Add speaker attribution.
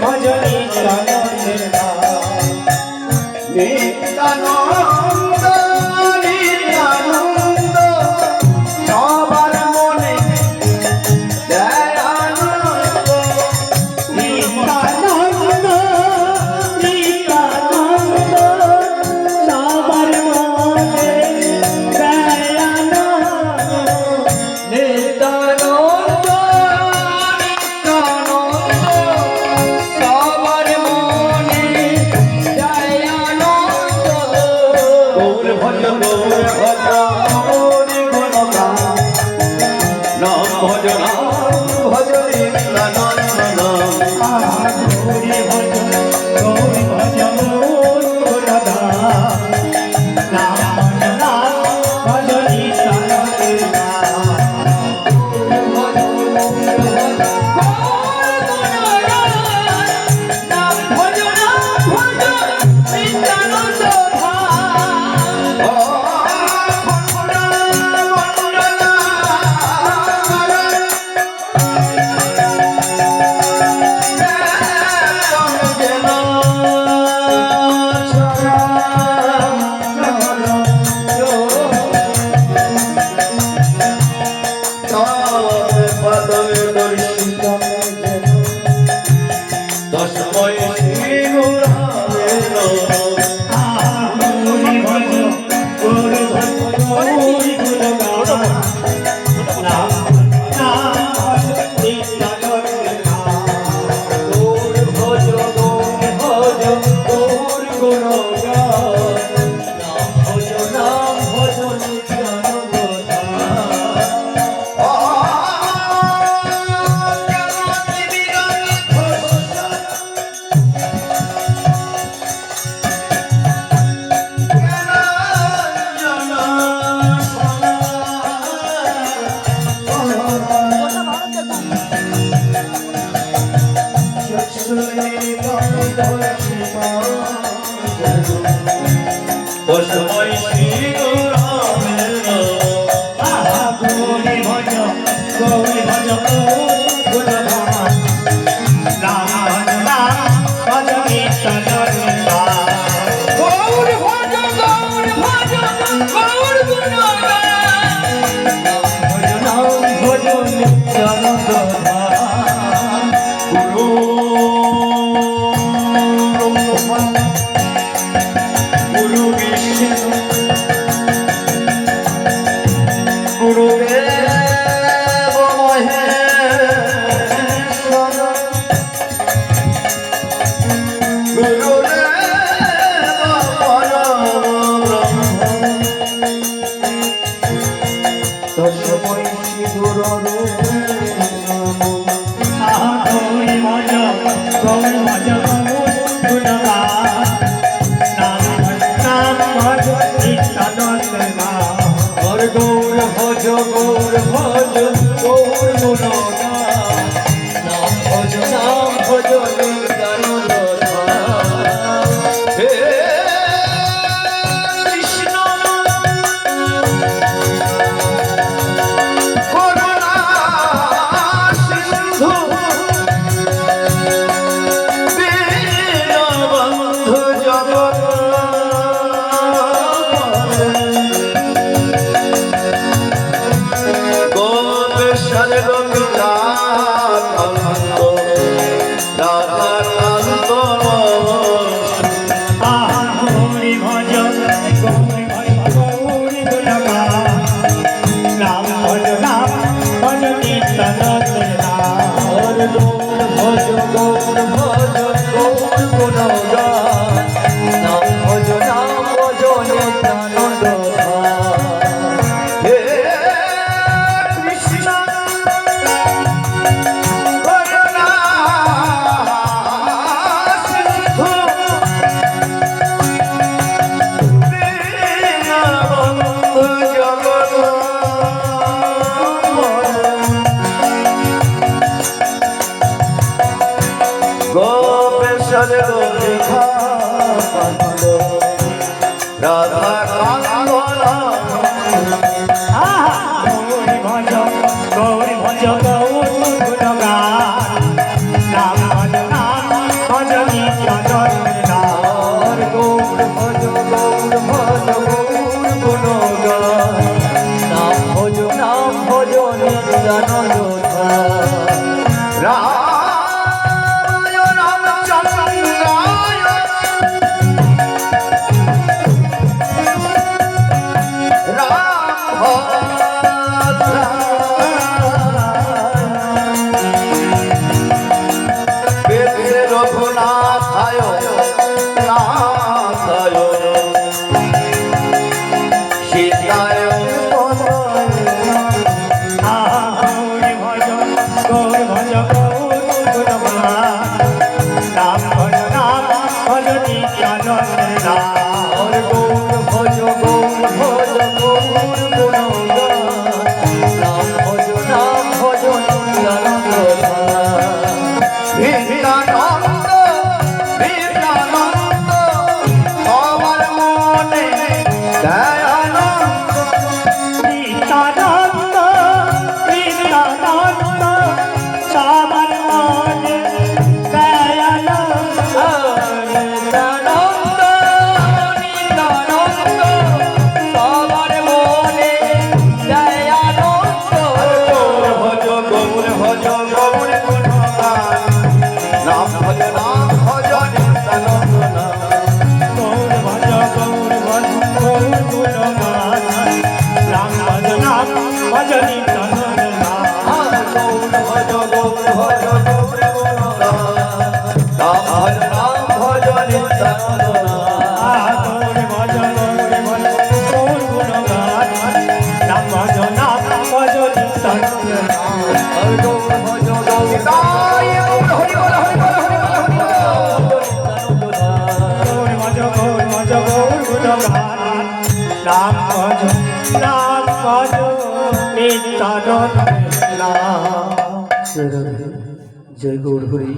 Speaker 1: ভজনী চরণের নিত্যানন্দ নিত্যানন্দ সবার মনে দেয় আনন্দ নিত্যানন্দ নিত্যানন্দ সবার মনে দেয় আনন্দ নিত্যানন্দ
Speaker 2: गौरी भज गौर गुणगान नाम
Speaker 1: और गौर भज गौर गुणगान नाम भज नित्यानंद नित्यानंद नित्यानंद सবার মনে দয়ানন্দ
Speaker 2: নিত্যানন্দ নিত্যানন্দ সবার মনে দয়ানন্দ
Speaker 1: নিত্যানন্দ নিত্যানন্দ সবার মনে দয়ানন্দ গৌর ভজ গৌর ভজ গৌর গুণগান নাম ভজ নিত্যানন্দ নাম
Speaker 2: গৌর ভজ গৌর ভজ গৌর গুণগান রাম ভজ নাম ভজ নিত্যানন্দ নাম
Speaker 1: গৌর ভজ গৌর ভজ গৌর গুণগান নাম ভজ নিত্যানন্দ নাম
Speaker 2: গৌর ভজ গৌর ভজ গৌর গুণগান রাম ভজ নাম ভজ নিত্যানন্দ নাম
Speaker 1: গৌর ভজ গৌর হরি বল হরি বল হরি বল হরি বল
Speaker 2: গৌর ভজ গৌর গুণগান রাম ভজ নিত্যানন্দ নাম
Speaker 1: জয় গৌর হরি